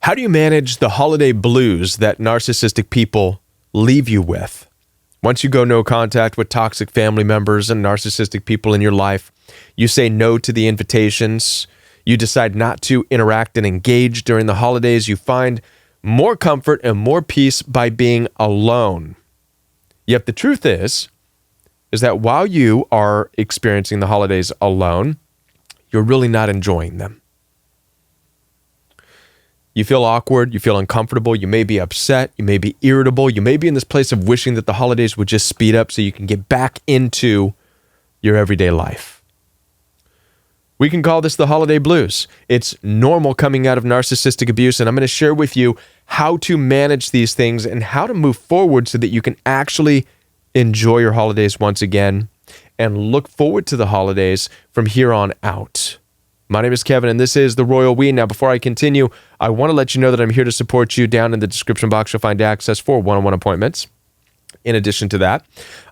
How do you manage the holiday blues that narcissistic people leave you with? Once you go no contact with toxic family members and narcissistic people in your life, you say no to the invitations, you decide not to interact and engage during the holidays, you find more comfort and more peace by being alone. Yet the truth is that while you are experiencing the holidays alone, you're really not enjoying them. You feel awkward, you feel uncomfortable, you may be upset, you may be irritable, you may be in this place of wishing that the holidays would just speed up so you can get back into your everyday life. We can call this the holiday blues. It's normal coming out of narcissistic abuse, and I'm going to share with you how to manage these things and how to move forward so that you can actually enjoy your holidays once again and look forward to the holidays from here on out. My name is Kevin, and this is The Royal We. Now, before I continue, I want to let you know that I'm here to support you. Down in the description box, you'll find access for one-on-one appointments. In addition to that,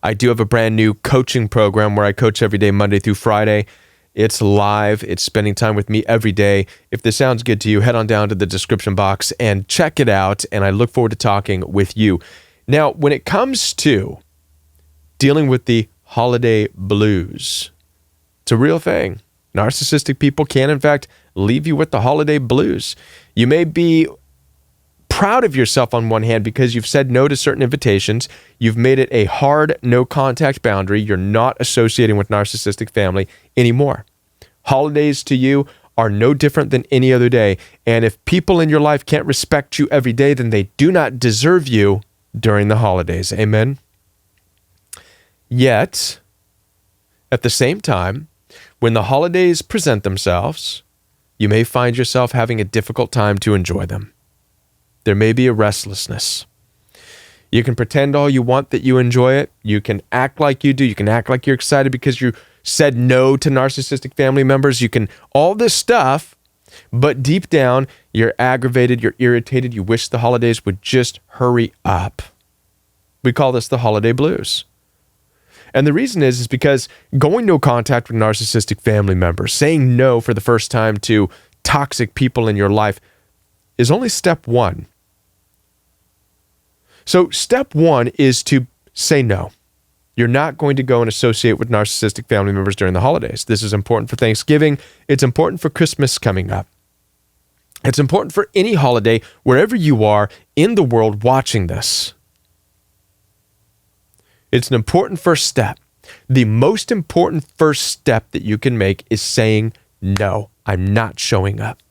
I do have a brand new coaching program where I coach every day, Monday through Friday. It's live. It's spending time with me every day. If this sounds good to you, head on down to the description box and check it out, and I look forward to talking with you. Now, when it comes to dealing with the holiday blues, it's a real thing. Narcissistic people can, in fact, leave you with the holiday blues. You may be proud of yourself on one hand because you've said no to certain invitations. You've made it a hard no-contact boundary. You're not associating with narcissistic family anymore. Holidays to you are no different than any other day. And if people in your life can't respect you every day, then they do not deserve you during the holidays. Amen? Yet, at the same time, when the holidays present themselves, you may find yourself having a difficult time to enjoy them. There may be a restlessness. You can pretend all you want that you enjoy it. You can act like you do. You can act like you're excited because you said no to narcissistic family members. You can all this stuff, but deep down, you're aggravated, you're irritated. You wish the holidays would just hurry up. We call this the holiday blues. And the reason is because going no contact with narcissistic family members, saying no for the first time to toxic people in your life is only step one. So step one is to say no. You're not going to go and associate with narcissistic family members during the holidays. This is important for Thanksgiving. It's important for Christmas coming up. It's important for any holiday, wherever you are in the world watching this. It's an important first step. The most important first step that you can make is saying, no, I'm not showing up.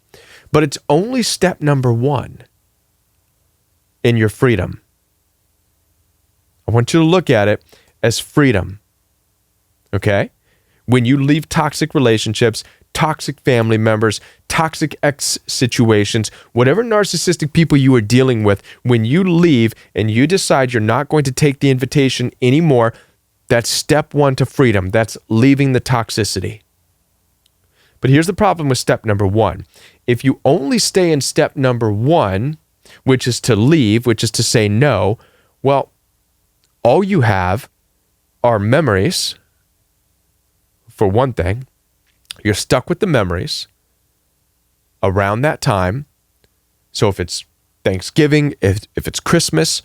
But it's only step number one in your freedom. I want you to look at it as freedom. Okay? When you leave toxic relationships, toxic family members, toxic ex situations, whatever narcissistic people you are dealing with, when you leave and you decide you're not going to take the invitation anymore, that's step one to freedom. That's leaving the toxicity. But here's the problem with step number one. If you only stay in step number one, which is to leave, which is to say no, well, all you have are memories, for one thing. You're stuck with the memories around that time. So if it's Thanksgiving, if it's Christmas,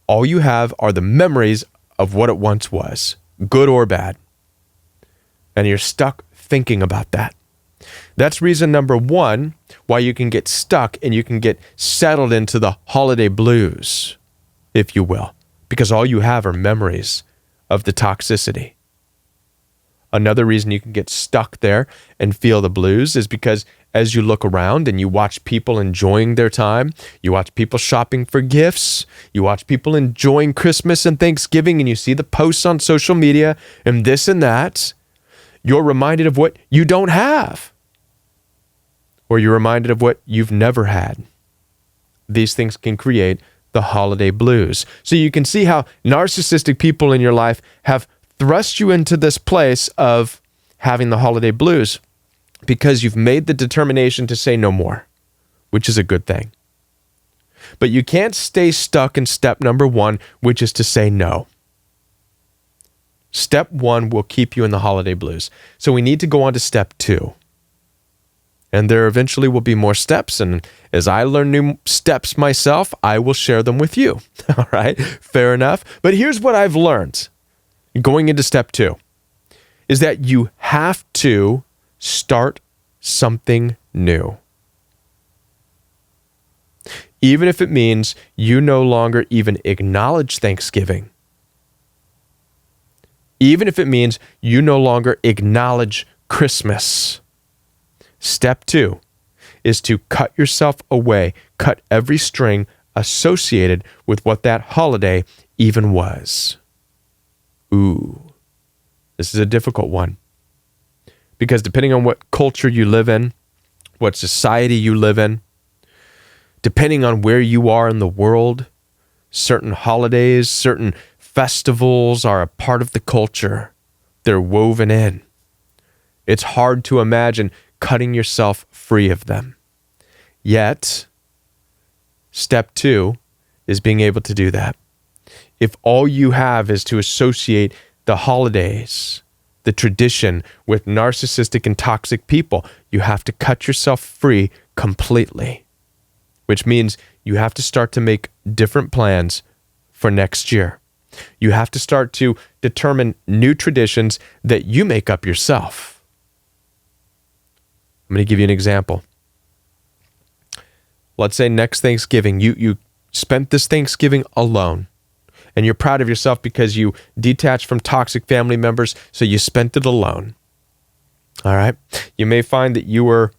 all you have are the memories of what it once was, good or bad. And you're stuck thinking about that. That's reason number one why you can get stuck and you can get settled into the holiday blues, if you will, because all you have are memories of the toxicity. Another reason you can get stuck there and feel the blues is because as you look around and you watch people enjoying their time, you watch people shopping for gifts, you watch people enjoying Christmas and Thanksgiving, and you see the posts on social media and this and that, you're reminded of what you don't have. Or you're reminded of what you've never had. These things can create the holiday blues. So you can see how narcissistic people in your life have thrust you into this place of having the holiday blues because you've made the determination to say no more, which is a good thing. But you can't stay stuck in step number one, which is to say no. Step one will keep you in the holiday blues. So we need to go on to step two. And there eventually will be more steps. And as I learn new steps myself, I will share them with you. All right, fair enough. But here's what I've learned going into step 2 is that you have to start something new. Even if it means you no longer even acknowledge Thanksgiving. Even if it means you no longer acknowledge Christmas. Step 2 is to cut yourself away, cut every string associated with what that holiday even was. Ooh, this is a difficult one. Because depending on what culture you live in, what society you live in, depending on where you are in the world, certain holidays, certain festivals are a part of the culture. They're woven in. It's hard to imagine cutting yourself free of them. Yet, step 2 is being able to do that. If all you have is to associate the holidays, the tradition with narcissistic and toxic people, you have to cut yourself free completely, which means you have to start to make different plans for next year. You have to start to determine new traditions that you make up yourself. I'm going to give you an example. Let's say next Thanksgiving, you spent this Thanksgiving alone, and you're proud of yourself because you detached from toxic family members, so you spent it alone. All right? You may find that you were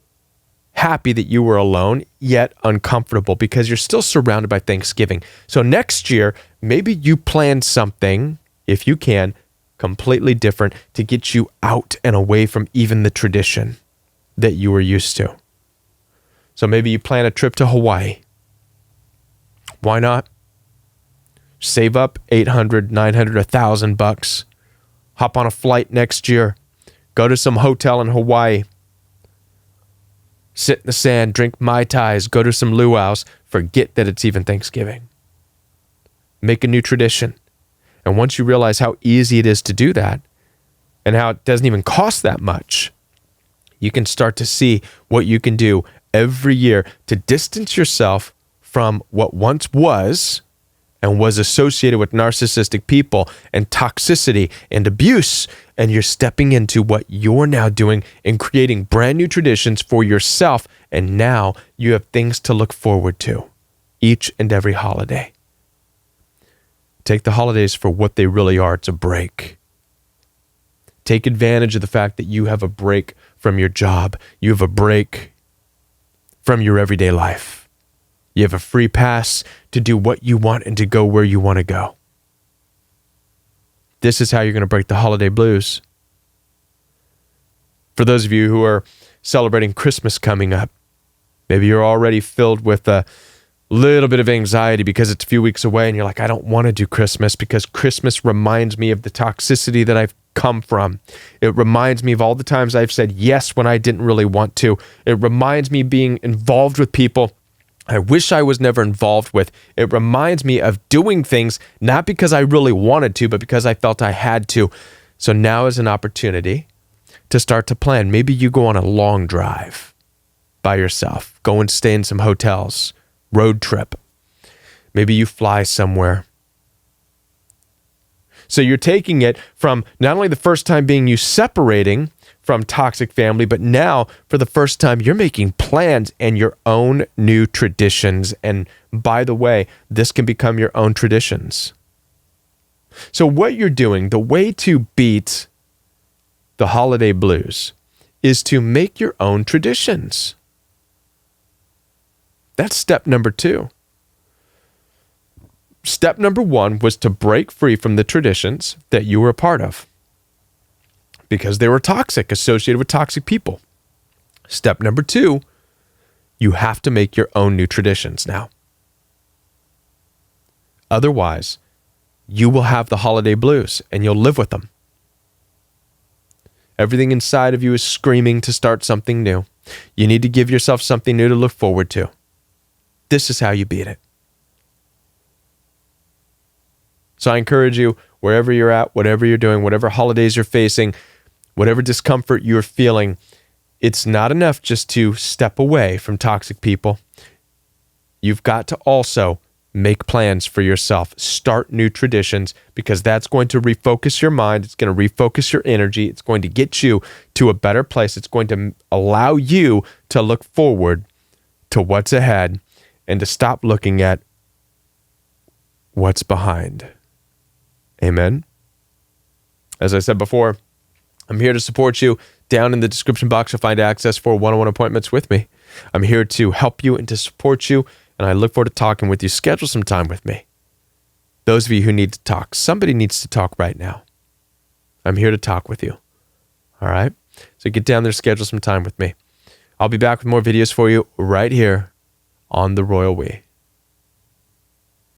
happy that you were alone, yet uncomfortable because you're still surrounded by Thanksgiving. So next year, maybe you plan something, if you can, completely different to get you out and away from even the tradition that you were used to. So maybe you plan a trip to Hawaii. Why not? Save up $800, $900, $1,000. Hop on a flight next year. Go to some hotel in Hawaii. Sit in the sand, drink Mai Tais, go to some luau's. Forget that it's even Thanksgiving. Make a new tradition. And once you realize how easy it is to do that, and how it doesn't even cost that much, you can start to see what you can do every year to distance yourself from what once was and was associated with narcissistic people and toxicity and abuse. And you're stepping into what you're now doing and creating brand new traditions for yourself. And now you have things to look forward to each and every holiday. Take the holidays for what they really are. It's a break. Take advantage of the fact that you have a break from your job. You have a break from your everyday life. You have a free pass to do what you want and to go where you want to go. This is how you're going to break the holiday blues. For those of you who are celebrating Christmas coming up, maybe you're already filled with a little bit of anxiety because it's a few weeks away and you're like, I don't want to do Christmas because Christmas reminds me of the toxicity that I've come from. It reminds me of all the times I've said yes when I didn't really want to. It reminds me being involved with people I wish I was never involved with. It reminds me of doing things not because I really wanted to, but because I felt I had to. So now is an opportunity to start to plan. Maybe you go on a long drive by yourself. Go and stay in some hotels. Road trip. Maybe you fly somewhere. So you're taking it from not only the first time being you separating from toxic family, but now for the first time you're making plans and your own new traditions. And by the way, this can become your own traditions. So what you're doing, the way to beat the holiday blues is to make your own traditions. That's step number 2. Step number 1 was to break free from the traditions that you were a part of because they were toxic, associated with toxic people. Step number 2, you have to make your own new traditions now. Otherwise, you will have the holiday blues and you'll live with them. Everything inside of you is screaming to start something new. You need to give yourself something new to look forward to. This is how you beat it. So I encourage you, wherever you're at, whatever you're doing, whatever holidays you're facing, whatever discomfort you're feeling, it's not enough just to step away from toxic people. You've got to also make plans for yourself. Start new traditions, because that's going to refocus your mind. It's going to refocus your energy. It's going to get you to a better place. It's going to allow you to look forward to what's ahead and to stop looking at what's behind. Amen. As I said before, I'm here to support you. Down in the description box, you'll find access for one-on-one appointments with me. I'm here to help you and to support you, and I look forward to talking with you. Schedule some time with me. Those of you who need to talk, somebody needs to talk right now. I'm here to talk with you. All right? So get down there, schedule some time with me. I'll be back with more videos for you right here on The Royal We.